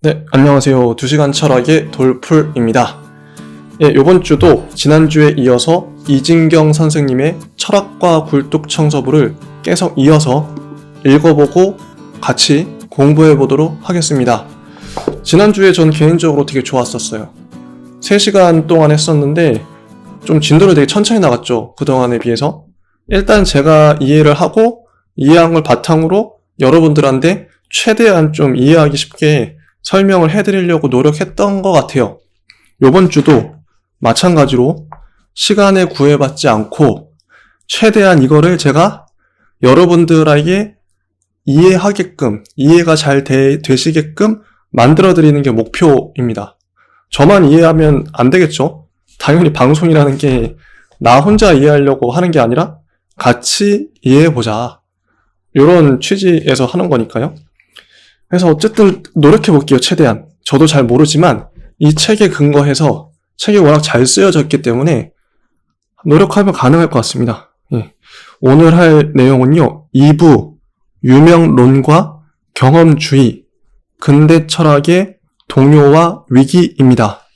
네, 안녕하세요. 2시간 철학의 돌풀입니다. 예, 요번 주도 지난주에 이어서 이진경 선생님의 철학과 굴뚝 청서부를 계속 이어서 읽어보고 같이 공부해보도록 하겠습니다. 지난주에 전 개인적으로 되게 좋았었어요. 3시간 동안 했었는데 좀 진도를 되게 천천히 나갔죠. 그동안에 비해서. 일단 제가 이해를 하고 이해한 걸 바탕으로 여러분들한테 최대한 좀 이해하기 쉽게 설명을 해드리려고 노력했던 것 같아요. 요번 주도 마찬가지로 시간에 구애받지 않고 최대한 이거를 제가 여러분들에게 이해하게끔, 이해가 잘 되시게끔 만들어드리는 게 목표입니다. 저만 이해하면 안 되겠죠? 당연히 방송이라는 게 나 혼자 이해하려고 하는 게 아니라 같이 이해해보자. 이런 취지에서 하는 거니까요. 그래서 어쨌든 노력해볼게요, 최대한. 저도 잘 모르지만 이 책에 근거해서 책이 워낙 잘 쓰여졌기 때문에 노력하면 가능할 것 같습니다. 예. 오늘 할 내용은요, 2부 유명론과 경험주의, 근대 철학의 동요와 위기입니다.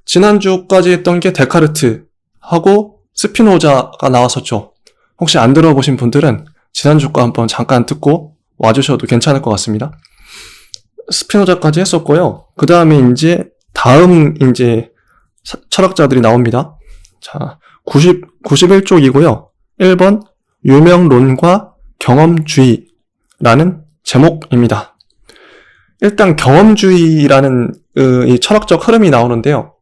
지난주까지 했던 게 데카르트하고 스피노자가 나왔었죠. 혹시 안 들어보신 분들은 지난주 거 한번 잠깐 듣고 와주셔도 괜찮을 것 같습니다. 스피노자까지 했었고요. 그 다음에 다음 철학자들이 나옵니다. 자, 91쪽이고요. 1번, 유명론과 경험주의라는 제목입니다. 일단 경험주의라는 이 철학적 흐름이 나오는데요.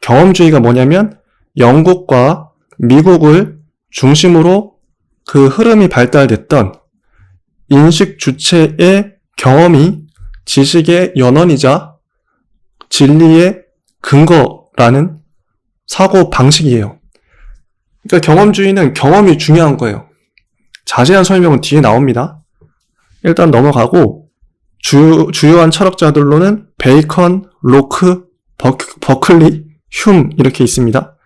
경험주의가 뭐냐면 영국과 미국을 중심으로 그 흐름이 발달됐던 인식 주체의 경험이 지식의 연원이자 진리의 근거라는 사고 방식이에요. 그러니까 경험주의는 경험이 중요한 거예요. 자세한 설명은 뒤에 나옵니다. 일단 넘어가고 주요한 철학자들로는 베이컨, 로크, 버클리, 흉 이렇게 있습니다.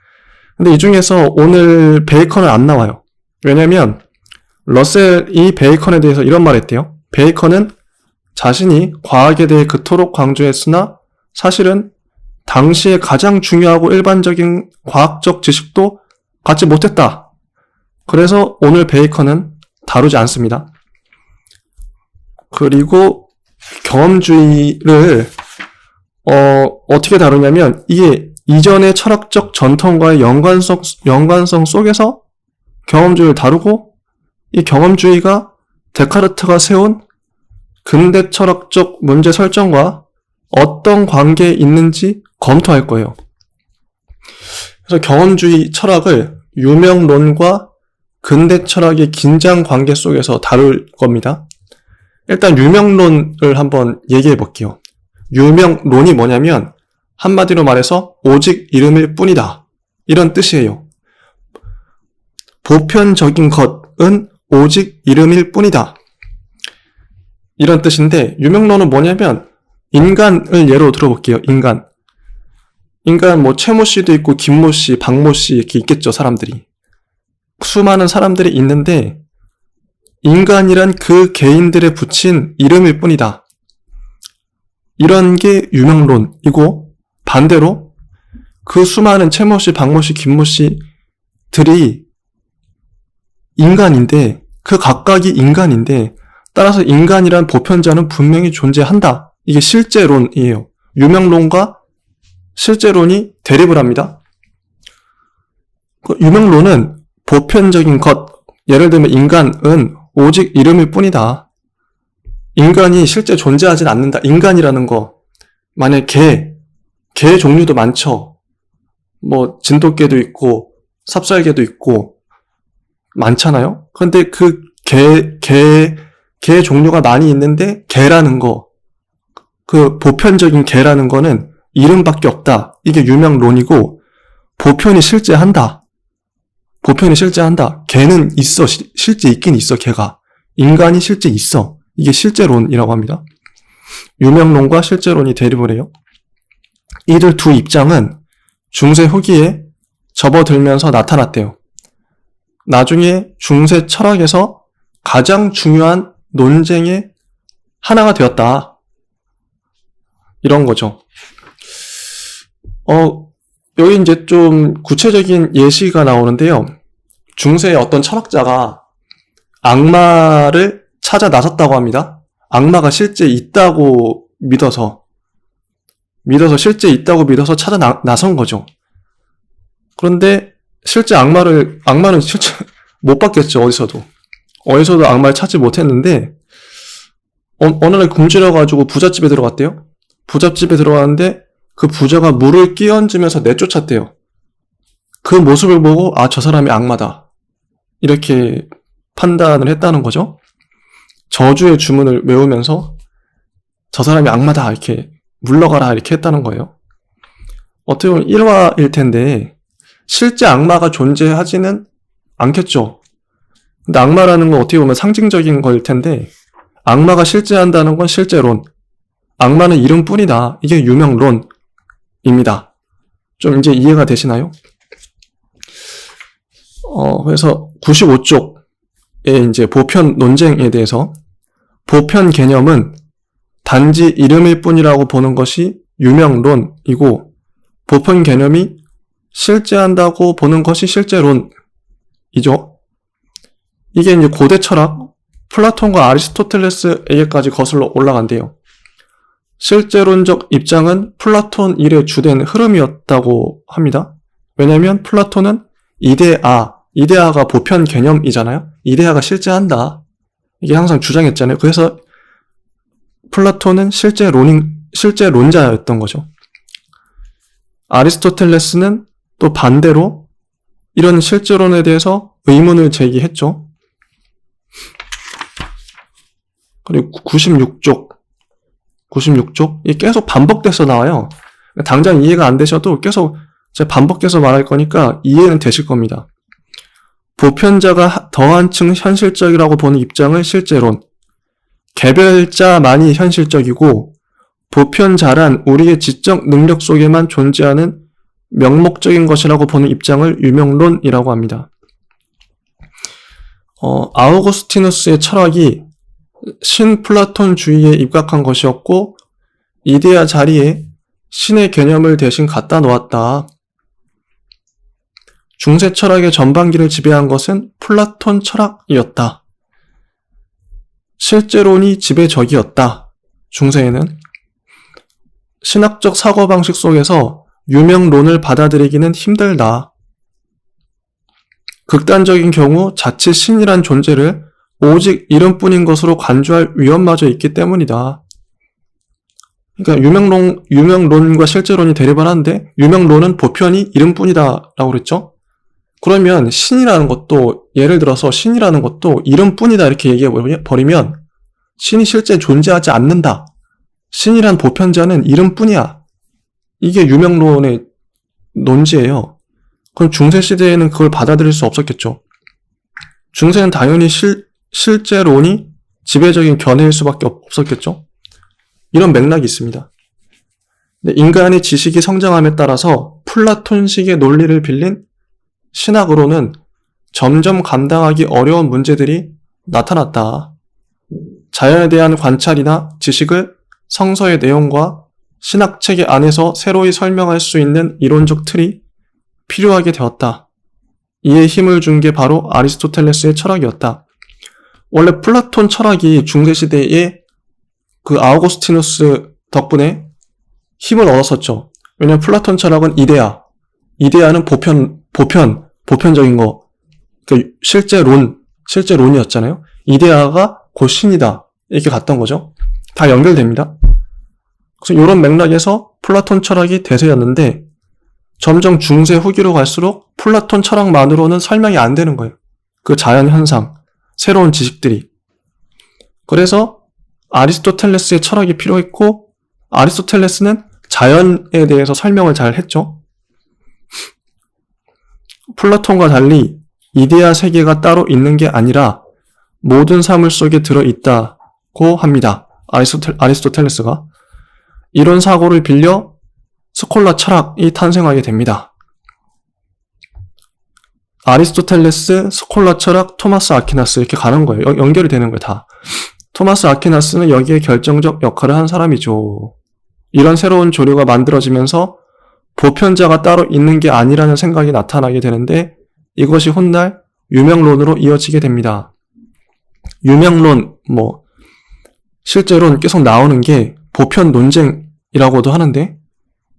근데 이 중에서 오늘 베이컨은 안 나와요. 왜냐면 러셀이 베이컨에 대해서 이런 말 했대요. 베이컨은 자신이 과학에 대해 그토록 강조했으나 사실은 당시에 가장 중요하고 일반적인 과학적 지식도 갖지 못했다. 그래서 오늘 베이컨은 다루지 않습니다. 그리고 경험주의를 어떻게 다루냐면 이게 이전의 철학적 전통과의 연관성 속에서 경험주의를 다루고 이 경험주의가 데카르트가 세운 근대 철학적 문제 설정과 어떤 관계에 있는지 검토할 거예요. 그래서 경험주의 철학을 유명론과 근대 철학의 긴장 관계 속에서 다룰 겁니다. 일단 유명론을 한번 얘기해 볼게요. 유명론이 뭐냐면 한마디로 말해서 오직 이름일 뿐이다. 이런 뜻이에요. 보편적인 것은 오직 이름일 뿐이다. 이런 뜻인데 유명론은 뭐냐면 인간을 예로 들어볼게요. 인간 뭐 최모 씨도 있고 김모 씨, 박모 씨 이렇게 있겠죠. 사람들이. 수많은 사람들이 있는데 인간이란 그 개인들에 붙인 이름일 뿐이다. 이런 게 유명론이고 반대로 그 수많은 최모 씨, 박모 씨, 김모 씨들이 인간인데 그 각각이 인간인데 따라서 인간이란 보편자는 분명히 존재한다. 이게 실제론이에요. 유명론과 실제론이 대립을 합니다. 유명론은 보편적인 것, 예를 들면 인간은 오직 이름일 뿐이다. 인간이 실제 존재하진 않는다. 인간이라는 거. 만약 개 종류도 많죠. 뭐 진돗개도 있고 삽살개도 있고 많잖아요. 그런데 그 개 종류가 많이 있는데 개라는 거, 그 보편적인 개라는 거는 이름밖에 없다. 이게 유명론이고 보편이 실제한다. 개는 있어. 실제 있긴 있어. 개가. 인간이 실제 있어. 이게 실제론이라고 합니다. 유명론과 실제론이 대립을 해요. 이들 두 입장은 중세 후기에 접어들면서 나타났대요. 나중에 중세 철학에서 가장 중요한 논쟁의 하나가 되었다. 이런 거죠. 여기 이제 좀 구체적인 예시가 나오는데요. 중세의 어떤 철학자가 악마를 찾아 나섰다고 합니다. 악마가 실제 있다고 믿어서 실제 있다고 믿어서 찾아 나선 거죠. 그런데 실제 악마는 실제 못 봤겠죠. 어디서도 악마를 찾지 못했는데 어느 날 굶주려가지고 부잣집에 들어갔대요. 부잣집에 들어갔는데 그 부자가 물을 끼얹으면서 내쫓았대요. 그 모습을 보고 저 사람이 악마다 이렇게 판단을 했다는 거죠. 저주의 주문을 외우면서 저 사람이 악마다 이렇게 물러가라 이렇게 했다는 거예요. 어떻게 보면 일화일 텐데 실제 악마가 존재하지는 않겠죠. 근데 악마라는 건 어떻게 보면 상징적인 거일 텐데 악마가 실제한다는 건 실제론, 악마는 이름뿐이다. 이게 유명론입니다. 좀 이제 이해가 되시나요? 그래서 95쪽에 이제 보편 논쟁에 대해서 보편 개념은 단지 이름일 뿐이라고 보는 것이 유명론이고 보편 개념이 실제한다고 보는 것이 실제론이죠. 이게 이제 고대 철학 플라톤과 아리스토텔레스에게까지 거슬러 올라간대요. 실제론적 입장은 플라톤 일의 주된 흐름이었다고 합니다. 왜냐하면 플라톤은 이데아가 보편 개념이잖아요. 이데아가 실제한다. 이게 항상 주장했잖아요. 그래서 플라톤은 실제론자였던 거죠. 아리스토텔레스는 또 반대로 이런 실제론에 대해서 의문을 제기했죠. 그리고 96쪽 이 계속 반복돼서 나와요. 당장 이해가 안 되셔도 계속 제가 반복해서 말할 거니까 이해는 되실 겁니다. 보편자가 더 한층 현실적이라고 보는 입장을 실제론, 개별자만이 현실적이고 보편자란 우리의 지적 능력 속에만 존재하는 명목적인 것이라고 보는 입장을 유명론이라고 합니다. 아우구스티누스의 철학이 신플라톤주의에 입각한 것이었고 이데아 자리에 신의 개념을 대신 갖다 놓았다. 중세 철학의 전반기를 지배한 것은 플라톤 철학이었다. 실제론이 지배적이었다. 중세에는 신학적 사고방식 속에서 유명론을 받아들이기는 힘들다. 극단적인 경우 자칫 신이란 존재를 오직 이름뿐인 것으로 간주할 위험마저 있기 때문이다. 그러니까 유명론과 실제론이 대립을 하는데 유명론은 보편이 이름뿐이다 라고 그랬죠. 그러면 신이라는 것도 예를 들어서 신이라는 것도 이름뿐이다 이렇게 얘기해 버리면 신이 실제 존재하지 않는다. 신이란 보편자는 이름뿐이야. 이게 유명론의 논지예요. 그럼 중세시대에는 그걸 받아들일 수 없었겠죠. 중세는 당연히 실제론이 지배적인 견해일 수밖에 없었겠죠. 이런 맥락이 있습니다. 인간의 지식이 성장함에 따라서 플라톤식의 논리를 빌린 신학으로는 점점 감당하기 어려운 문제들이 나타났다. 자연에 대한 관찰이나 지식을 성서의 내용과 신학체계 안에서 새로이 설명할 수 있는 이론적 틀이 필요하게 되었다. 이에 힘을 준 게 바로 아리스토텔레스의 철학이었다. 원래 플라톤 철학이 중세시대에 그 아우구스티누스 덕분에 힘을 얻었었죠. 왜냐하면 플라톤 철학은 이데아는 보편적인 거, 그러니까 실제론이었잖아요. 이데아가 곧 신이다. 이렇게 갔던 거죠. 다 연결됩니다. 그래서 이런 맥락에서 플라톤 철학이 대세였는데 점점 중세 후기로 갈수록 플라톤 철학만으로는 설명이 안 되는 거예요. 그 자연 현상, 새로운 지식들이. 그래서 아리스토텔레스의 철학이 필요했고 아리스토텔레스는 자연에 대해서 설명을 잘 했죠. 플라톤과 달리 이데아 세계가 따로 있는 게 아니라 모든 사물 속에 들어있다고 합니다. 아리스토텔레스가. 이런 사고를 빌려 스콜라 철학이 탄생하게 됩니다. 아리스토텔레스, 스콜라 철학, 토마스 아퀴나스 이렇게 가는 거예요. 연결이 되는 거예요, 다. 토마스 아퀴나스는 여기에 결정적 역할을 한 사람이죠. 이런 새로운 조류가 만들어지면서 보편자가 따로 있는 게 아니라는 생각이 나타나게 되는데 이것이 훗날 유명론으로 이어지게 됩니다. 유명론, 실제로는 계속 나오는 게 보편 논쟁이라고도 하는데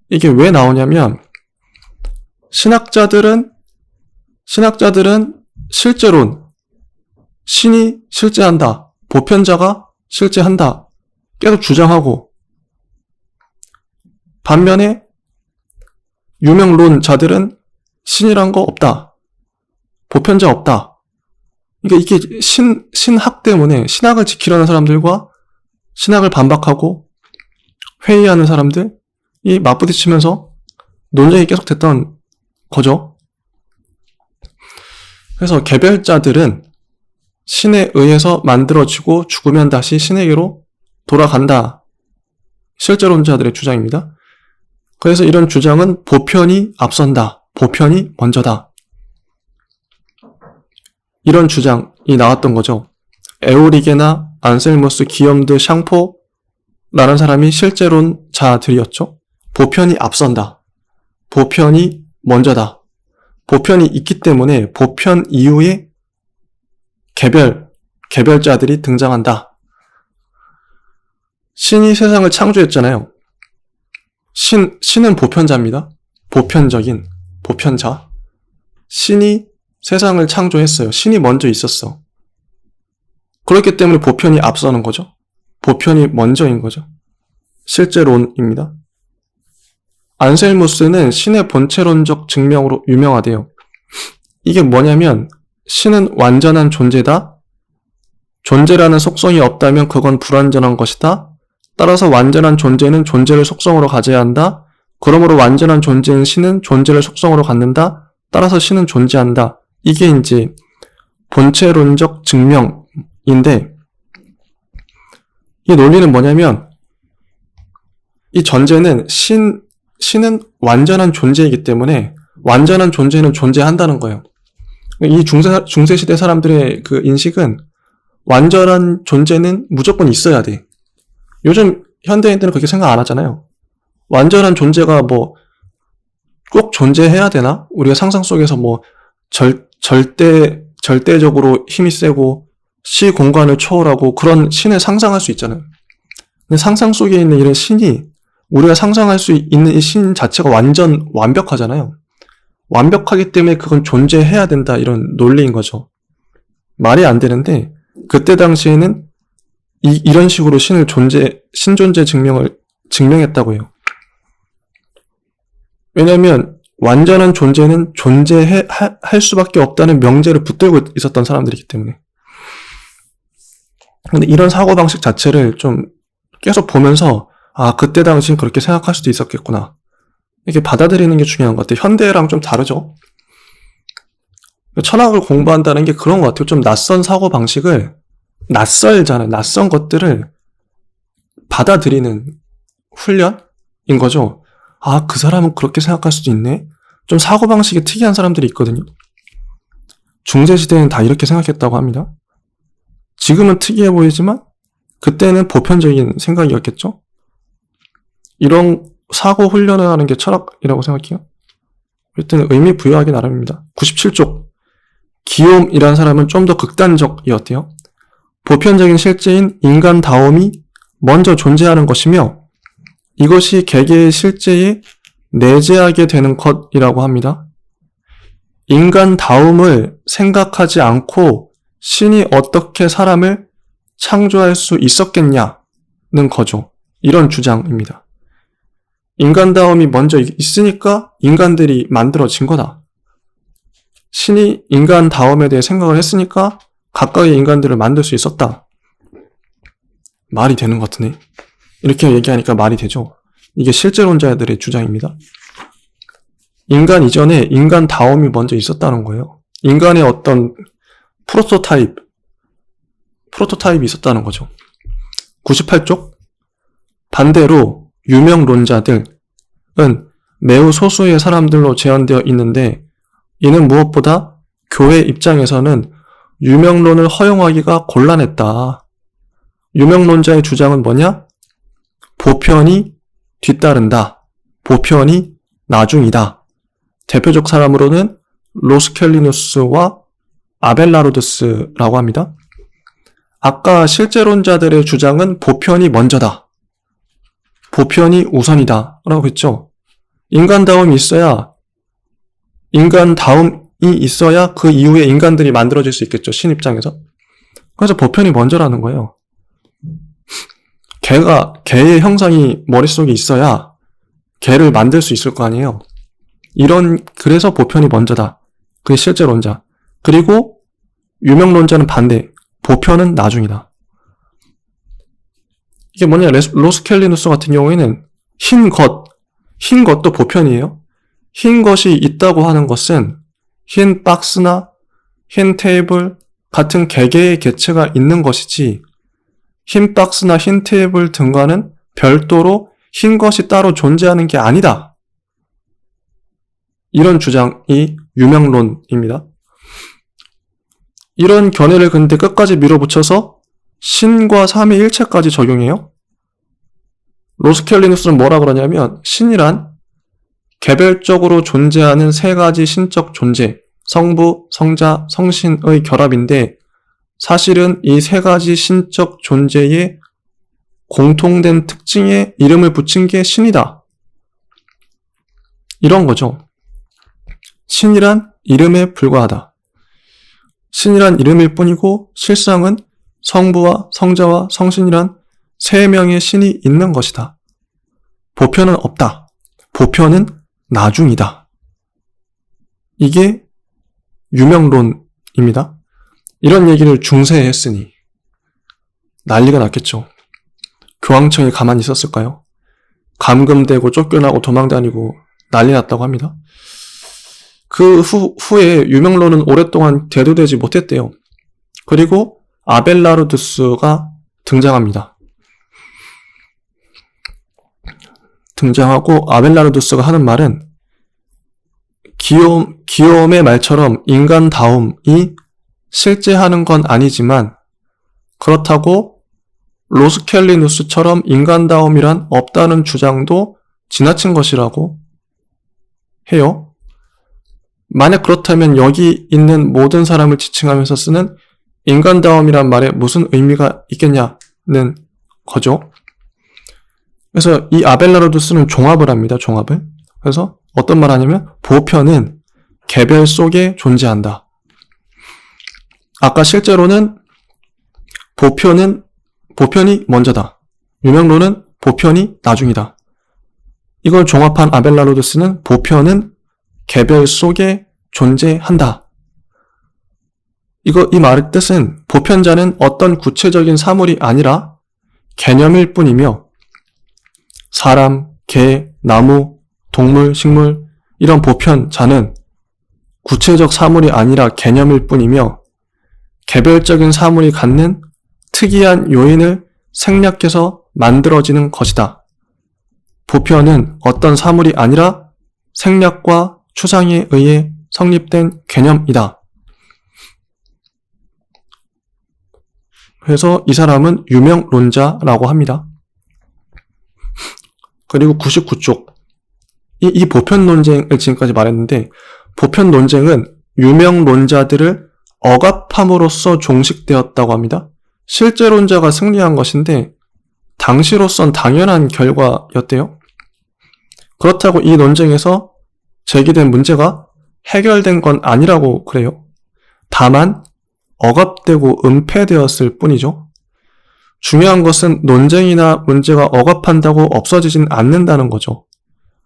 이게 왜 나오냐면 신학자들은 실제론, 신이 실제한다, 보편자가 실제한다 계속 주장하고 반면에 유명론자들은 신이란 거 없다, 보편자 없다. 그러니까 이게 신학 때문에 신학을 지키려는 사람들과 신학을 반박하고 회의하는 사람들이 맞부딪히면서 논쟁이 계속 됐던 거죠. 그래서 개별자들은 신에 의해서 만들어지고 죽으면 다시 신에게로 돌아간다. 실제론자들의 주장입니다. 그래서 이런 주장은 보편이 앞선다, 보편이 먼저다. 이런 주장이 나왔던 거죠. 에오리게나 안셀무스, 기염드, 샹포라는 사람이 실제론자들이었죠. 보편이 앞선다, 보편이 먼저다. 보편이 있기 때문에 보편 이후에 개별자들이 등장한다. 신이 세상을 창조했잖아요. 신은 보편자입니다. 보편자. 신이 세상을 창조했어요. 신이 먼저 있었어. 그렇기 때문에 보편이 앞서는 거죠. 보편이 먼저인 거죠. 실제론입니다. 안셀무스는 신의 본체론적 증명으로 유명하대요. 이게 뭐냐면 신은 완전한 존재다. 존재라는 속성이 없다면 그건 불완전한 것이다. 따라서 완전한 존재는 존재를 속성으로 가져야 한다. 그러므로 완전한 존재인 신은 존재를 속성으로 갖는다. 따라서 신은 존재한다. 이게 이제 본체론적 증명인데 이 논리는 뭐냐면 이 전제는 신은 완전한 존재이기 때문에 완전한 존재는 존재한다는 거예요. 이 중세시대 사람들의 그 인식은 완전한 존재는 무조건 있어야 돼. 요즘 현대인들은 그렇게 생각 안 하잖아요. 완전한 존재가 꼭 존재해야 되나? 우리가 상상 속에서 절대적으로 힘이 세고 시 공간을 초월하고 그런 신을 상상할 수 있잖아요. 근데 상상 속에 있는 이런 신이 우리가 상상할 수 있는 이 신 자체가 완전 완벽하잖아요. 완벽하기 때문에 그건 존재해야 된다, 이런 논리인 거죠. 말이 안 되는데 그때 당시에는 이런 식으로 신존재 증명했다고 해요. 왜냐면 완전한 존재는 존재할 수밖에 없다는 명제를 붙들고 있었던 사람들이기 때문에. 근데 이런 사고방식 자체를 좀 계속 보면서 그때 당시엔 그렇게 생각할 수도 있었겠구나. 이렇게 받아들이는 게 중요한 것 같아요. 현대랑 좀 다르죠. 철학을 공부한다는 게 그런 것 같아요. 좀 낯선 사고방식을, 낯설잖아요. 낯선 것들을 받아들이는 훈련인 거죠. 그 사람은 그렇게 생각할 수도 있네. 좀 사고방식이 특이한 사람들이 있거든요. 중세시대에는 다 이렇게 생각했다고 합니다. 지금은 특이해 보이지만 그때는 보편적인 생각이었겠죠. 이런 사고 훈련을 하는 게 철학이라고 생각해요. 그때는 의미 부여하기 나름입니다. 97쪽. 기욤이라는 사람은 좀 더 극단적이었대요. 보편적인 실제인 인간다움이 먼저 존재하는 것이며 이것이 개개의 실제에 내재하게 되는 것이라고 합니다. 인간다움을 생각하지 않고 신이 어떻게 사람을 창조할 수 있었겠냐는 거죠. 이런 주장입니다. 인간다움이 먼저 있으니까 인간들이 만들어진 거다. 신이 인간다움에 대해 생각을 했으니까 각각의 인간들을 만들 수 있었다. 말이 되는 것 같으네. 이렇게 얘기하니까 말이 되죠. 이게 실제론자들의 주장입니다. 인간 이전에 인간다움이 먼저 있었다는 거예요. 인간의 어떤 프로토타입이 있었다는 거죠. 98쪽. 반대로 유명론자들은 매우 소수의 사람들로 제한되어 있는데 이는 무엇보다 교회 입장에서는 유명론을 허용하기가 곤란했다. 유명론자의 주장은 뭐냐? 보편이 뒤따른다. 보편이 나중이다. 대표적 사람으로는 로스켈리누스와 아벨라르두스라고 합니다. 아까 실제론자들의 주장은 보편이 먼저다. 보편이 우선이다. 라고 했죠. 인간다움이 있어야 그 이후에 인간들이 만들어질 수 있겠죠. 신 입장에서. 그래서 보편이 먼저라는 거예요. 개의 형상이 머릿속에 있어야 개를 만들 수 있을 거 아니에요. 그래서 보편이 먼저다. 그게 실제론자. 그리고 유명론자는 반대. 보편은 나중이다. 이게 뭐냐, 로스켈리누스 같은 경우에는 흰 것도 보편이에요. 흰 것이 있다고 하는 것은 흰 박스나 흰 테이블 같은 개개의 개체가 있는 것이지, 흰 박스나 흰 테이블 등과는 별도로 흰 것이 따로 존재하는 게 아니다. 이런 주장이 유명론입니다. 이런 견해를 근데 끝까지 밀어붙여서 신과 삼위 일체까지 적용해요. 로스켈리누스는 뭐라 그러냐면, 신이란 개별적으로 존재하는 세 가지 신적 존재, 성부, 성자, 성신의 결합인데, 사실은 이 세 가지 신적 존재의 공통된 특징에 이름을 붙인 게 신이다. 이런 거죠. 신이란 이름에 불과하다. 신이란 이름일 뿐이고 실상은 성부와 성자와 성신이란 세 명의 신이 있는 것이다. 보편은 없다. 보편은 나중이다. 이게 유명론입니다. 이런 얘기를 중세에 했으니 난리가 났겠죠. 교황청이 가만히 있었을까요? 감금되고 쫓겨나고 도망다니고 난리 났다고 합니다. 그 후에 유명론은 오랫동안 대두되지 못했대요. 그리고 아벨라르두스가 등장합니다. 등장하고 아벨라르두스가 하는 말은 기욤의 말처럼 인간다움이 실제 하는 건 아니지만 그렇다고 로스켈리누스처럼 인간다움이란 없다는 주장도 지나친 것이라고 해요. 만약 그렇다면 여기 있는 모든 사람을 지칭하면서 쓰는 인간다움이란 말에 무슨 의미가 있겠냐는 거죠. 그래서 이 아벨라르두스는 종합을 합니다. 종합을. 그래서 어떤 말 하냐면 보편은 개별 속에 존재한다. 아까 실제로는 보편이 먼저다. 유명론은 보편이 나중이다. 이걸 종합한 아벨라르두스는 보편은 개별 속에 존재한다. 이 말의 뜻은 보편자는 어떤 구체적인 사물이 아니라 개념일 뿐이며 사람, 개, 나무, 동물, 식물 이런 보편자는 구체적 사물이 아니라 개념일 뿐이며 개별적인 사물이 갖는 특이한 요인을 생략해서 만들어지는 것이다. 보편은 어떤 사물이 아니라 생략과 추상에 의해 성립된 개념이다. 그래서 이 사람은 유명론자라고 합니다. 그리고 99쪽. 이 보편 논쟁을 지금까지 말했는데, 보편 논쟁은 유명론자들을 억압함으로써 종식되었다고 합니다. 실제론자가 승리한 것인데 당시로선 당연한 결과였대요. 그렇다고 이 논쟁에서 제기된 문제가 해결된 건 아니라고 그래요. 다만 억압되고 은폐되었을 뿐이죠. 중요한 것은 논쟁이나 문제가 억압한다고 없어지진 않는다는 거죠.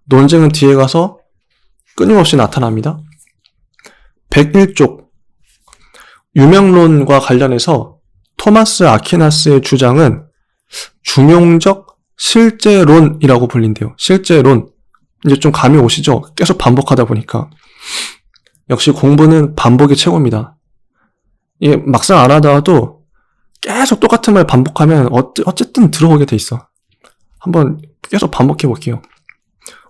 논쟁은 뒤에 가서 끊임없이 나타납니다. 101쪽. 유명론과 관련해서 토마스 아퀴나스의 주장은 중용적 실제론이라고 불린대요. 실제론. 이제 좀 감이 오시죠? 계속 반복하다 보니까. 역시 공부는 반복이 최고입니다. 이게 막상 안 하다가도 계속 똑같은 말 반복하면 어쨌든 들어오게 돼 있어. 한번 계속 반복해 볼게요.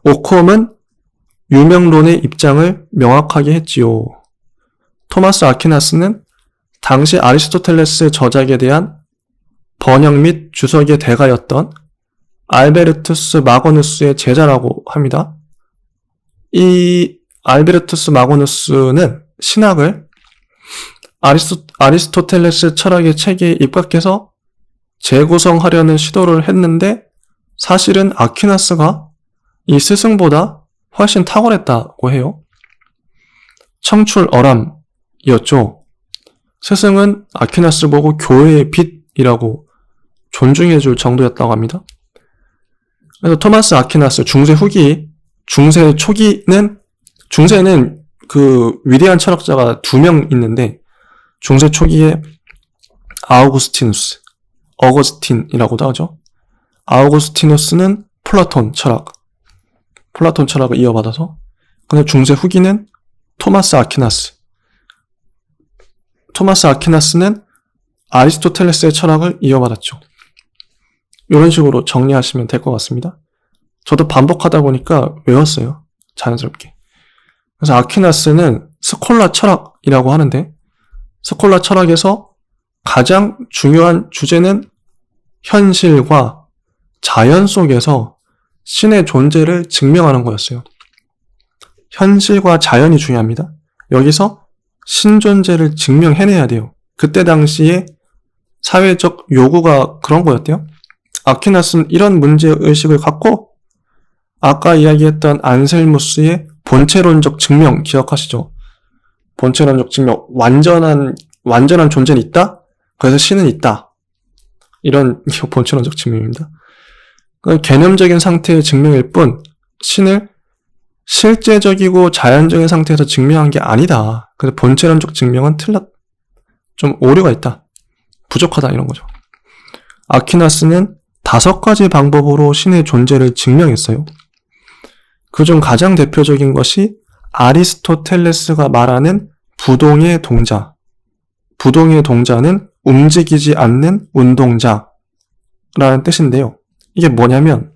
오컴은 유명론의 입장을 명확하게 했지요. 토마스 아퀴나스는 당시 아리스토텔레스 저작에 대한 번역 및 주석의 대가였던 알베르투스 마거누스의 제자라고 합니다. 이 알베르투스 마거누스는 신학을 아리스토텔레스 철학의 체계에 입각해서 재구성하려는 시도를 했는데 사실은 아퀴나스가 이 스승보다 훨씬 탁월했다고 해요. 청출어람이었죠. 스승은 아퀴나스를 보고 교회의 빛이라고 존중해줄 정도였다고 합니다. 그래서 토마스 아퀴나스 중세 후기, 중세 초기는 그 위대한 철학자가 2명 있는데 중세 초기에 어거스틴이라고도 하죠. 아우구스티누스는 플라톤 철학을 이어받아서, 근데 중세 후기는 토마스 아퀴나스는 아리스토텔레스의 철학을 이어받았죠. 이런 식으로 정리하시면 될 것 같습니다. 저도 반복하다 보니까 외웠어요. 자연스럽게. 그래서 아퀴나스는 스콜라 철학이라고 하는데, 스콜라 철학에서 가장 중요한 주제는 현실과 자연 속에서 신의 존재를 증명하는 거였어요. 현실과 자연이 중요합니다. 여기서 신 존재를 증명해내야 돼요. 그때 당시에 사회적 요구가 그런 거였대요. 아퀴나스는 이런 문제의식을 갖고 아까 이야기했던 안셀무스의 본체론적 증명 기억하시죠? 본체론적 증명, 완전한 존재는 있다? 그래서 신은 있다. 이런 본체론적 증명입니다. 개념적인 상태의 증명일 뿐 신을 실제적이고 자연적인 상태에서 증명한 게 아니다. 그래서 본체론적 증명은 좀 오류가 있다. 부족하다 이런 거죠. 아퀴나스는 5가지 방법으로 신의 존재를 증명했어요. 그중 가장 대표적인 것이 아리스토텔레스가 말하는 부동의 동자. 부동의 동자는 움직이지 않는 운동자라는 뜻인데요. 이게 뭐냐면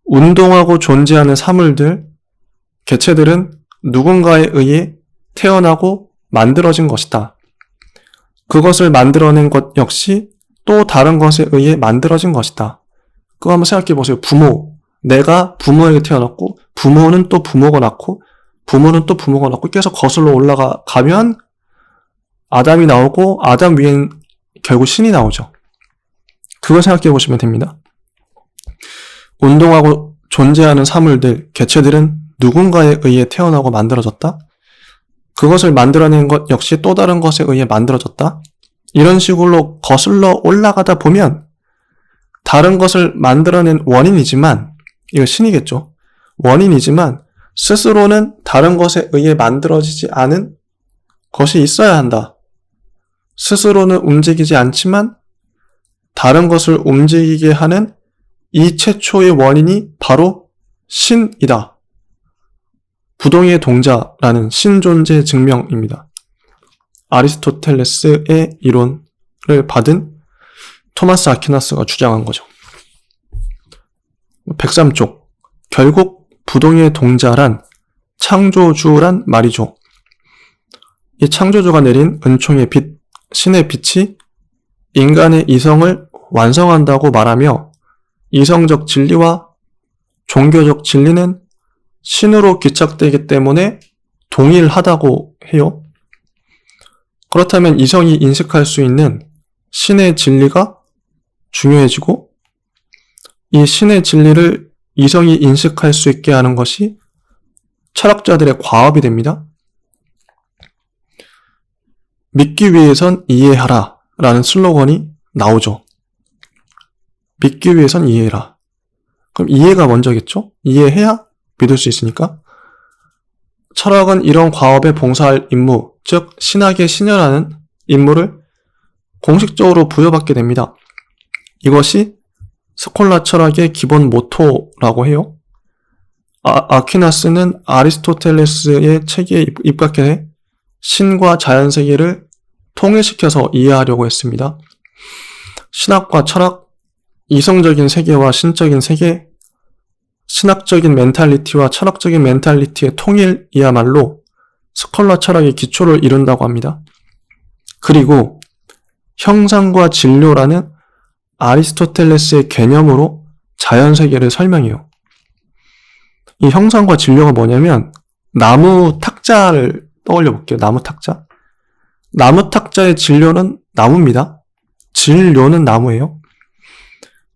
운동하고 존재하는 사물들, 개체들은 누군가에 의해 태어나고 만들어진 것이다. 그것을 만들어낸 것 역시 또 다른 것에 의해 만들어진 것이다. 그거 한번 생각해 보세요. 내가 부모에게 태어났고 부모는 또 부모가 낳고 부모는 또 부모가 낳고 계속 거슬러 올라가면 아담이 나오고 아담 위엔 결국 신이 나오죠. 그걸 생각해 보시면 됩니다. 운동하고 존재하는 사물들, 개체들은 누군가에 의해 태어나고 만들어졌다. 그것을 만들어낸 것 역시 또 다른 것에 의해 만들어졌다. 이런 식으로 거슬러 올라가다 보면 다른 것을 만들어낸 원인이지만, 이거 신이겠죠. 원인이지만 스스로는 다른 것에 의해 만들어지지 않은 것이 있어야 한다. 스스로는 움직이지 않지만 다른 것을 움직이게 하는 이 최초의 원인이 바로 신이다. 부동의 동자라는 신존재 증명입니다. 아리스토텔레스의 이론을 받은 토마스 아퀴나스가 주장한 거죠. 103쪽. 결국 부동의 동자란 창조주란 말이죠. 이 창조주가 내린 은총의 빛, 신의 빛이 인간의 이성을 완성한다고 말하며 이성적 진리와 종교적 진리는 신으로 기착되기 때문에 동일하다고 해요. 그렇다면 이성이 인식할 수 있는 신의 진리가 중요해지고 이 신의 진리를 이성이 인식할 수 있게 하는 것이 철학자들의 과업이 됩니다. 믿기 위해선 이해하라 라는 슬로건이 나오죠. 믿기 위해선 이해해라. 그럼 이해가 먼저겠죠? 이해해야 믿을 수 있으니까. 철학은 이런 과업에 봉사할 임무, 즉 신학의 신여라는 임무를 공식적으로 부여받게 됩니다. 이것이 스콜라 철학의 기본 모토라고 해요. 아퀴나스는 아리스토텔레스의 체계에 입각해 신과 자연세계를 통일시켜서 이해하려고 했습니다. 신학과 철학, 이성적인 세계와 신적인 세계, 신학적인 멘탈리티와 철학적인 멘탈리티의 통일이야말로 스콜라 철학의 기초를 이룬다고 합니다. 그리고 형상과 진료라는 아리스토텔레스의 개념으로 자연세계를 설명해요. 이 형상과 진료가 뭐냐면 나무 탁자를 떠올려 볼게요. 나무 탁자. 나무 탁자의 진료는 나무입니다. 진료는 나무예요.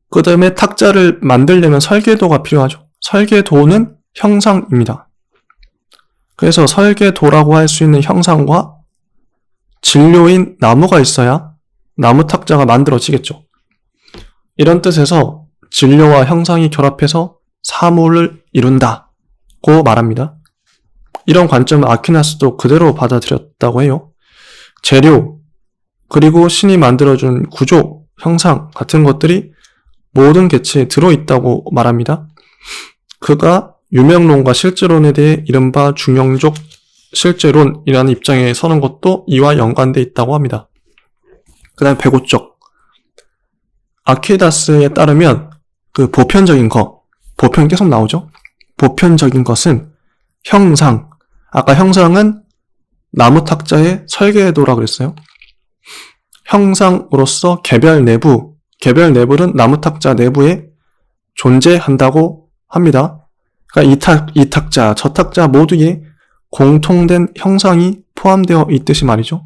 그 다음에 탁자를 만들려면 설계도가 필요하죠. 설계도는 형상입니다. 그래서 설계도라고 할 수 있는 형상과 진료인 나무가 있어야 나무 탁자가 만들어지겠죠. 이런 뜻에서 진료와 형상이 결합해서 사물을 이룬다고 말합니다. 이런 관점을 아퀴나스도 그대로 받아들였다고 해요. 재료, 그리고 신이 만들어준 구조, 형상 같은 것들이 모든 개체에 들어있다고 말합니다. 그가 유명론과 실제론에 대해 이른바 중형적 실제론이라는 입장에 서는 것도 이와 연관되어 있다고 합니다. 그 다음에 배고적. 아퀴다스에 따르면 그 보편적인 것, 보편 계속 나오죠? 보편적인 것은 형상, 아까 형상은 나무 탁자의 설계도라 그랬어요. 형상으로서 개별 내부는 나무 탁자 내부에 존재한다고 합니다. 그러니까 이 탁자, 저 탁자 모두에 공통된 형상이 포함되어 있듯이 말이죠.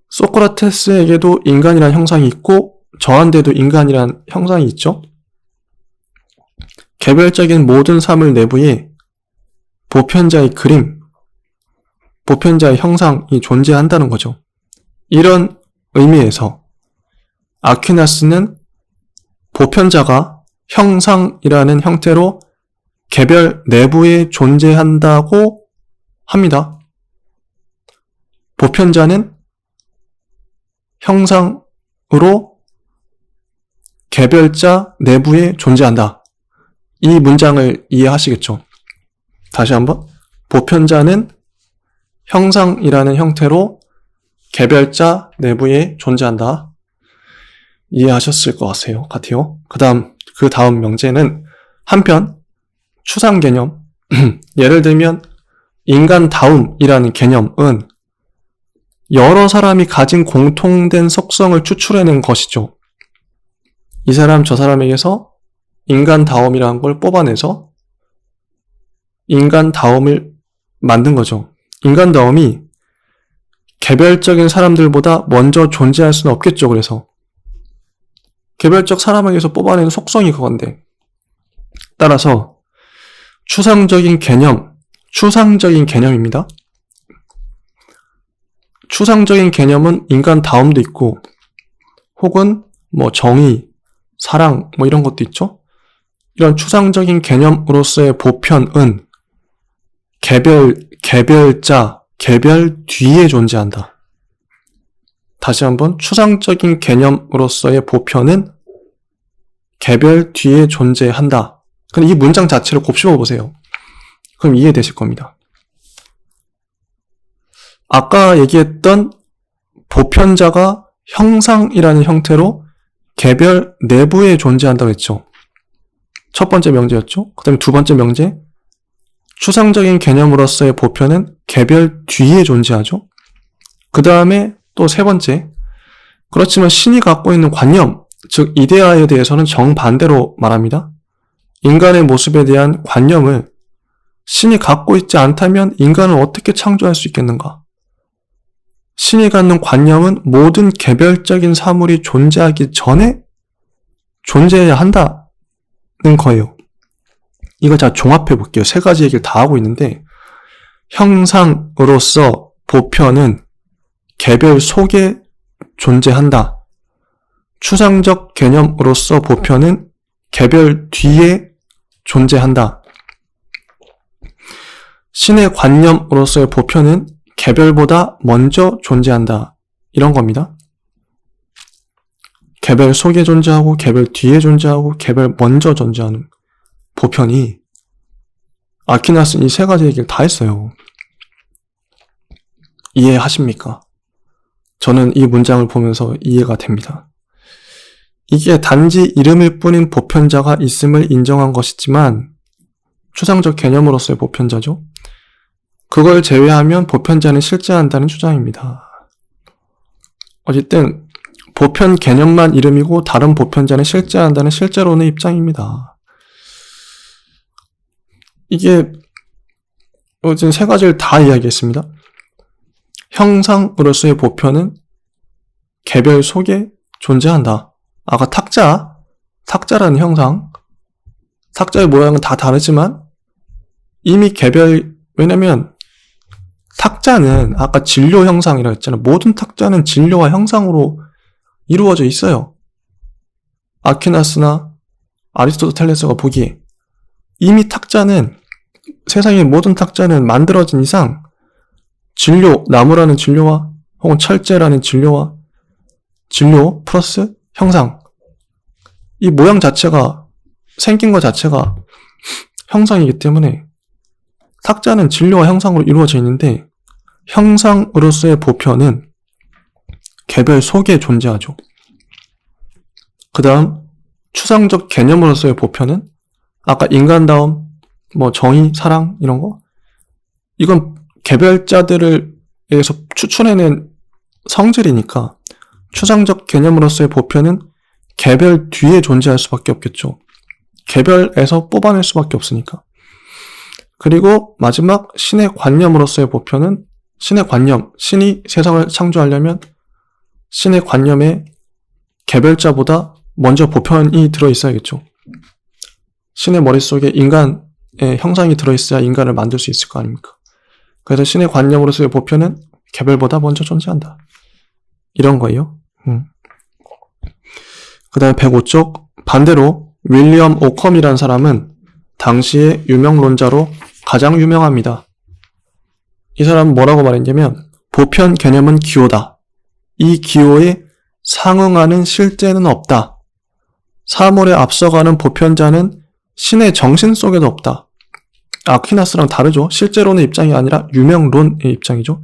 소크라테스에게도 인간이란 형상이 있고 저한테도 인간이란 형상이 있죠. 개별적인 모든 사물 내부에 보편자의 그림, 보편자의 형상이 존재한다는 거죠. 이런 의미에서 아퀴나스는 보편자가 형상이라는 형태로 개별 내부에 존재한다고 합니다. 보편자는 형상으로 개별자 내부에 존재한다. 이 문장을 이해하시겠죠? 다시 한번. 보편자는 형상이라는 형태로 개별자 내부에 존재한다. 이해하셨을 것 같아요. 그 다음 명제는 한편 추상 개념. 예를 들면 인간다움이라는 개념은 여러 사람이 가진 공통된 속성을 추출해낸 것이죠. 이 사람 저 사람에게서 인간다움이라는 걸 뽑아내서 인간다움을 만든 거죠. 인간다움이 개별적인 사람들보다 먼저 존재할 수는 없겠죠. 그래서 개별적 사람에게서 뽑아내는 속성이 그건데, 따라서 추상적인 개념입니다. 추상적인 개념은 인간다움도 있고 혹은 정의, 사랑 이런 것도 있죠. 이런 추상적인 개념으로서의 보편은 개별자, 개별 뒤에 존재한다. 다시 한번 추상적인 개념으로서의 보편은 개별 뒤에 존재한다. 그럼 이 문장 자체를 곱씹어 보세요. 그럼 이해되실 겁니다. 아까 얘기했던 보편자가 형상이라는 형태로 개별 내부에 존재한다고 했죠. 첫 번째 명제였죠. 그 다음에 두 번째 명제, 추상적인 개념으로서의 보편은 개별 뒤에 존재하죠. 그 다음에 또 세 번째, 그렇지만 신이 갖고 있는 관념, 즉 이데아에 대해서는 정반대로 말합니다. 인간의 모습에 대한 관념을 신이 갖고 있지 않다면 인간은 어떻게 창조할 수 있겠는가? 신이 갖는 관념은 모든 개별적인 사물이 존재하기 전에 존재해야 한다는 거예요. 이거 자 종합해 볼게요. 세 가지 얘기를 다 하고 있는데, 형상으로서 보편은 개별 속에 존재한다. 추상적 개념으로서 보편은 개별 뒤에 존재한다. 신의 관념으로서의 보편은 개별보다 먼저 존재한다. 이런 겁니다. 개별 속에 존재하고 개별 뒤에 존재하고 개별 먼저 존재하는 보편이, 아퀴나스는 이 세 가지 얘기를 다 했어요. 이해하십니까? 저는 이 문장을 보면서 이해가 됩니다. 이게 단지 이름일 뿐인 보편자가 있음을 인정한 것이지만 추상적 개념으로서의 보편자죠. 그걸 제외하면 보편자는 실제한다는 주장입니다. 어쨌든 보편 개념만 이름이고 다른 보편자는 실제한다는 실제론의 입장입니다. 이게 지금 세 가지를 다 이야기했습니다. 형상으로서의 보편은 개별 속에 존재한다. 아까 탁자라는 형상, 탁자의 모양은 다 다르지만 이미 왜냐면 탁자는 아까 진료 형상이라고 했잖아요. 모든 탁자는 진료와 형상으로 이루어져 있어요. 아퀴나스나 아리스토텔레스가 보기에 이미 세상의 모든 탁자는 만들어진 이상 나무라는 진료와 혹은 철제라는 진료 플러스 형상, 이 모양 자체가, 생긴 것 자체가 형상이기 때문에 탁자는 진료와 형상으로 이루어져 있는데 형상으로서의 보편은 개별 속에 존재하죠. 그 다음 추상적 개념으로서의 보편은 아까 인간다움, 정의, 사랑 이런 거, 이건 개별자들을 위해서 추출해낸 성질이니까 추상적 개념으로서의 보편은 개별 뒤에 존재할 수밖에 없겠죠. 개별에서 뽑아낼 수밖에 없으니까. 그리고 마지막 신의 관념으로서의 보편은 신이 세상을 창조하려면 신의 관념에 개별자보다 먼저 보편이 들어있어야겠죠. 신의 머릿속에 인간의 형상이 들어있어야 인간을 만들 수 있을 거 아닙니까? 그래서 신의 관념으로서의 보편은 개별보다 먼저 존재한다. 이런 거예요. 그 다음에 105쪽, 반대로 윌리엄 오컴이라는 사람은 당시의 유명론자로 가장 유명합니다. 이 사람은 뭐라고 말했냐면 보편 개념은 기호다. 이 기호에 상응하는 실제는 없다. 사물에 앞서가는 보편자는 신의 정신 속에도 없다. 아퀴나스랑 다르죠. 실제론의 입장이 아니라 유명론의 입장이죠.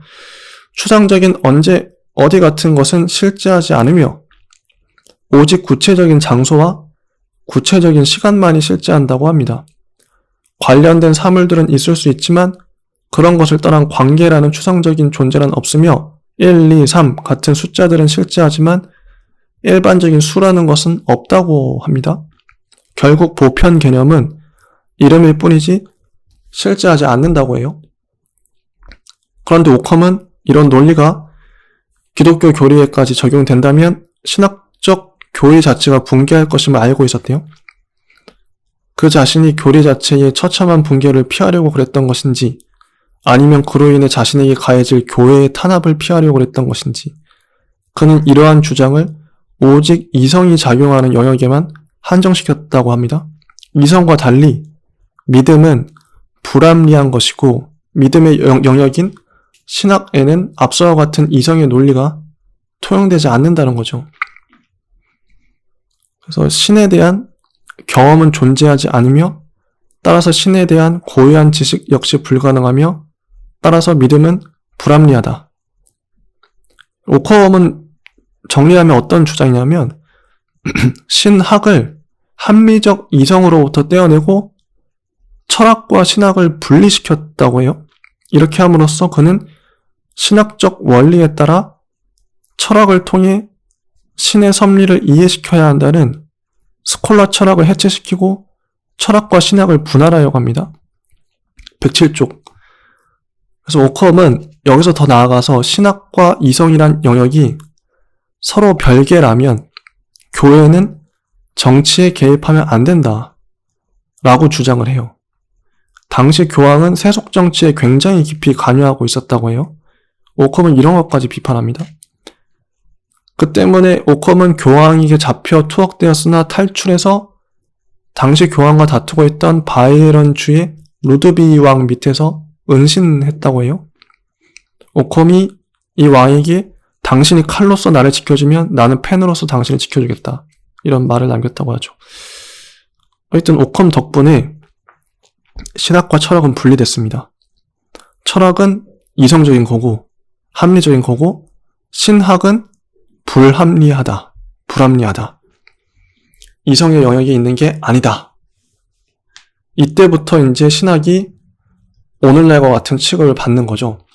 추상적인 어디 같은 것은 실제하지 않으며 오직 구체적인 장소와 구체적인 시간만이 실제한다고 합니다. 관련된 사물들은 있을 수 있지만 그런 것을 떠난 관계라는 추상적인 존재는 없으며 1, 2, 3 같은 숫자들은 실제하지만 일반적인 수라는 것은 없다고 합니다. 결국 보편 개념은 이름일 뿐이지 실제하지 않는다고 해요. 그런데 오컴은 이런 논리가 기독교 교리에까지 적용된다면 신학적 교리 자체가 붕괴할 것임을 알고 있었대요. 그 자신이 교리 자체의 처참한 붕괴를 피하려고 그랬던 것인지 아니면 그로 인해 자신에게 가해질 교회의 탄압을 피하려고 그랬던 것인지 그는 이러한 주장을 오직 이성이 작용하는 영역에만 한정시켰다고 합니다. 이성과 달리 믿음은 불합리한 것이고 믿음의 영역인 신학에는 앞서와 같은 이성의 논리가 통용되지 않는다는 거죠. 그래서 신에 대한 경험은 존재하지 않으며 따라서 신에 대한 고유한 지식 역시 불가능하며 따라서 믿음은 불합리하다. 오컴은 정리하면 어떤 주장이냐면 신학을 합리적 이성으로부터 떼어내고 철학과 신학을 분리시켰다고 해요. 이렇게 함으로써 그는 신학적 원리에 따라 철학을 통해 신의 섭리를 이해시켜야 한다는 스콜라 철학을 해체시키고 철학과 신학을 분할하려고 합니다. 107쪽. 그래서 오컴은 여기서 더 나아가서 신학과 이성이란 영역이 서로 별개라면 교회는 정치에 개입하면 안 된다 라고 주장을 해요. 당시 교황은 세속 정치에 굉장히 깊이 관여하고 있었다고 해요. 오컴은 이런 것까지 비판합니다. 그 때문에 오컴은 교황에게 잡혀 투옥되었으나 탈출해서 당시 교황과 다투고 있던 바이에른주의 루드비히 왕 밑에서 은신했다고 해요. 오컴이 이 왕에게 당신이 칼로서 나를 지켜주면 나는 펜으로서 당신을 지켜주겠다. 이런 말을 남겼다고 하죠. 하여튼 오컴 덕분에 신학과 철학은 분리됐습니다. 철학은 이성적인 거고 합리적인 거고 신학은 불합리하다. 이성의 영역이 있는 게 아니다. 이때부터 이제 신학이 오늘날과 같은 취급을 받는 거죠.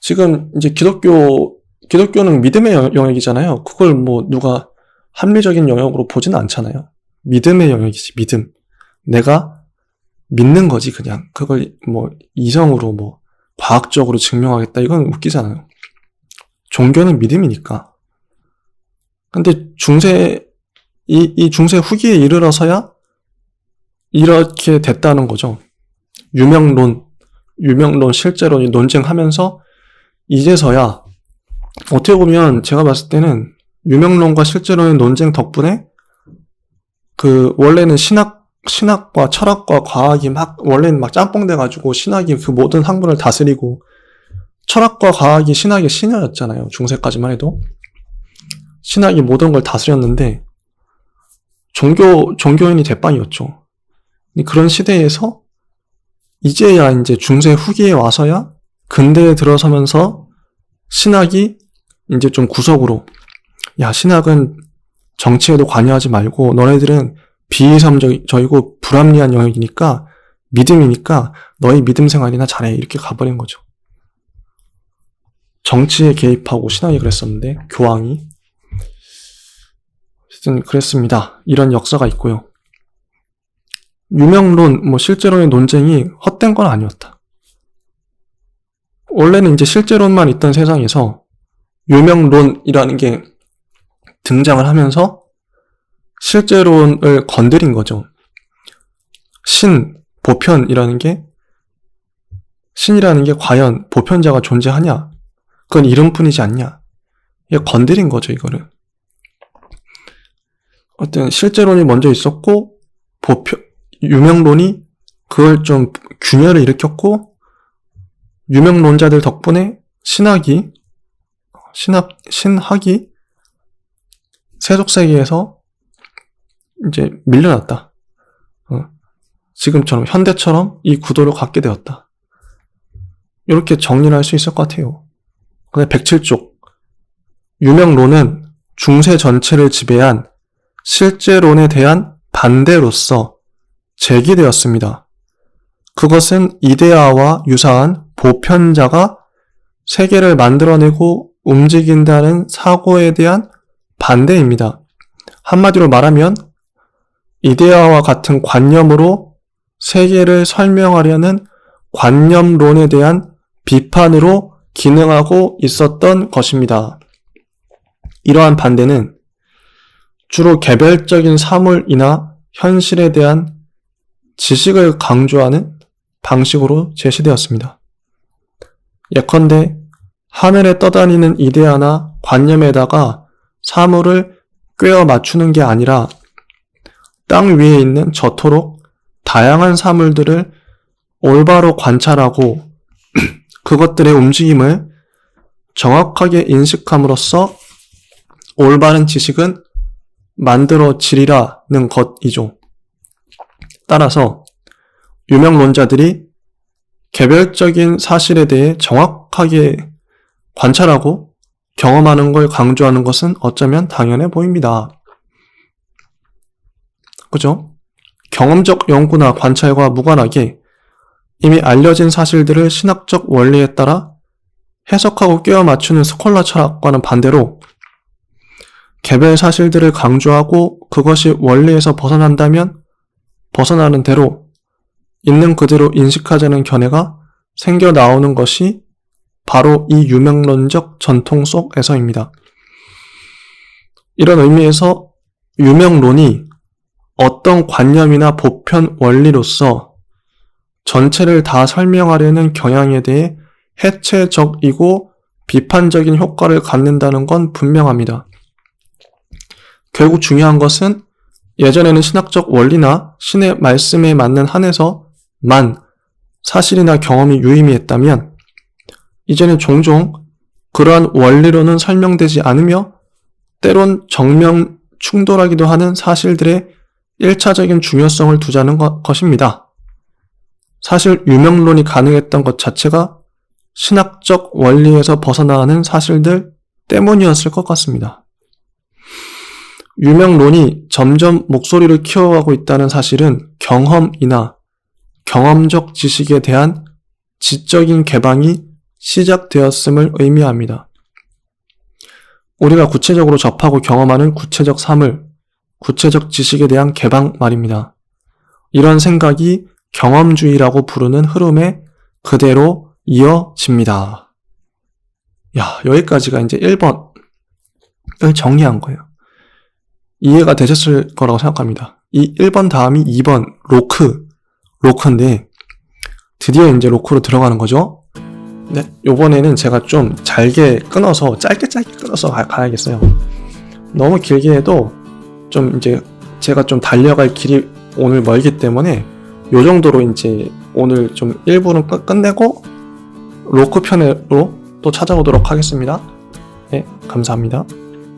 지금 이제 기독교 기독교는 믿음의 영역이잖아요. 그걸 뭐 누가 합리적인 영역으로 보지는 않잖아요. 믿음의 영역이지, 믿음. 내가 믿는 거지, 그냥. 그걸 뭐 이성으로 뭐 과학적으로 증명하겠다. 이건 웃기잖아요. 종교는 믿음이니까. 근데 이 중세 후기에 이르러서야 이렇게 됐다는 거죠. 유명론 실제론이 논쟁하면서 이제서야 어떻게 보면 제가 봤을 때는 유명론과 실제론의 논쟁 덕분에 원래는 신학과 철학과 과학이 원래는 짬뽕 돼가지고 신학이 그 모든 학문을 다스리고 철학과 과학이 신학의 신여였잖아요. 중세까지만 해도. 신학이 모든 걸 다스렸는데 종교인이 대빵이었죠. 그런 시대에서 이제야 이제 중세 후기에 와서야 근대에 들어서면서 신학이 이제 좀 구석으로, 야, 신학은 정치에도 관여하지 말고 너네들은 비이성적이고 불합리한 영역이니까 믿음이니까 너희 믿음 생활이나 잘해, 이렇게 가버린 거죠. 정치에 개입하고 신학이 그랬었는데 교황이 어쨌든 그랬습니다. 이런 역사가 있고요. 유명론, 실제론의 논쟁이 헛된 건 아니었다. 원래는 이제 실제론만 있던 세상에서 유명론이라는 게 등장을 하면서 실제론을 건드린 거죠. 보편이라는 게, 신이라는 게 과연 보편자가 존재하냐? 그건 이름뿐이지 않냐? 이게 건드린 거죠, 이거를. 어떤 실제론이 먼저 있었고, 유명론이 그걸 좀 균열을 일으켰고, 유명론자들 덕분에 신학이 세속세계에서 이제 밀려났다. 지금처럼, 현대처럼 이 구도를 갖게 되었다. 이렇게 정리를 할 수 있을 것 같아요. 근데 107쪽. 유명론은 중세 전체를 지배한 실제론에 대한 반대로서 제기되었습니다. 그것은 이데아와 유사한 보편자가 세계를 만들어내고 움직인다는 사고에 대한 반대입니다. 한마디로 말하면 이데아와 같은 관념으로 세계를 설명하려는 관념론에 대한 비판으로 기능하고 있었던 것입니다. 이러한 반대는 주로 개별적인 사물이나 현실에 대한 지식을 강조하는 방식으로 제시되었습니다. 예컨대 하늘에 떠다니는 이데아나 관념에다가 사물을 꿰어 맞추는 게 아니라 땅 위에 있는 저토록 다양한 사물들을 올바로 관찰하고 그것들의 움직임을 정확하게 인식함으로써 올바른 지식은 만들어지리라는 것이죠. 따라서 유명론자들이 개별적인 사실에 대해 정확하게 관찰하고 경험하는 걸 강조하는 것은 어쩌면 당연해 보입니다. 그죠? 경험적 연구나 관찰과 무관하게 이미 알려진 사실들을 신학적 원리에 따라 해석하고 꿰어 맞추는 스콜라 철학과는 반대로 개별 사실들을 강조하고 그것이 원리에서 벗어난다면 벗어나는 대로 있는 그대로 인식하자는 견해가 생겨 나오는 것이 바로 이 유명론적 전통 속에서입니다. 이런 의미에서 유명론이 어떤 관념이나 보편 원리로서 전체를 다 설명하려는 경향에 대해 해체적이고 비판적인 효과를 갖는다는 건 분명합니다. 결국 중요한 것은 예전에는 신학적 원리나 신의 말씀에 맞는 한에서만 사실이나 경험이 유의미했다면 이제는 종종 그러한 원리로는 설명되지 않으며 때론 정면 충돌하기도 하는 사실들의 1차적인 중요성을 두자는 것입니다. 사실 유명론이 가능했던 것 자체가 신학적 원리에서 벗어나는 사실들 때문이었을 것 같습니다. 유명론이 점점 목소리를 키워가고 있다는 사실은 경험이나 경험적 지식에 대한 지적인 개방이 시작되었음을 의미합니다. 우리가 구체적으로 접하고 경험하는 구체적 사물, 구체적 지식에 대한 개방 말입니다. 이런 생각이 경험주의라고 부르는 흐름에 그대로 이어집니다. 야, 여기까지가 이제 1번을 정리한 거예요. 이해가 되셨을 거라고 생각합니다. 이 1번 다음이 2번 로크인데 드디어 이제 로크로 들어가는 거죠. 네, 요번에는 제가 좀 짧게 끊어서 가야겠어요. 너무 길게 해도 좀 이제 제가 좀 달려갈 길이 오늘 멀기 때문에 요 정도로 이제 오늘 좀 1부는 끝내고 로크 편으로 또 찾아오도록 하겠습니다. 네, 감사합니다.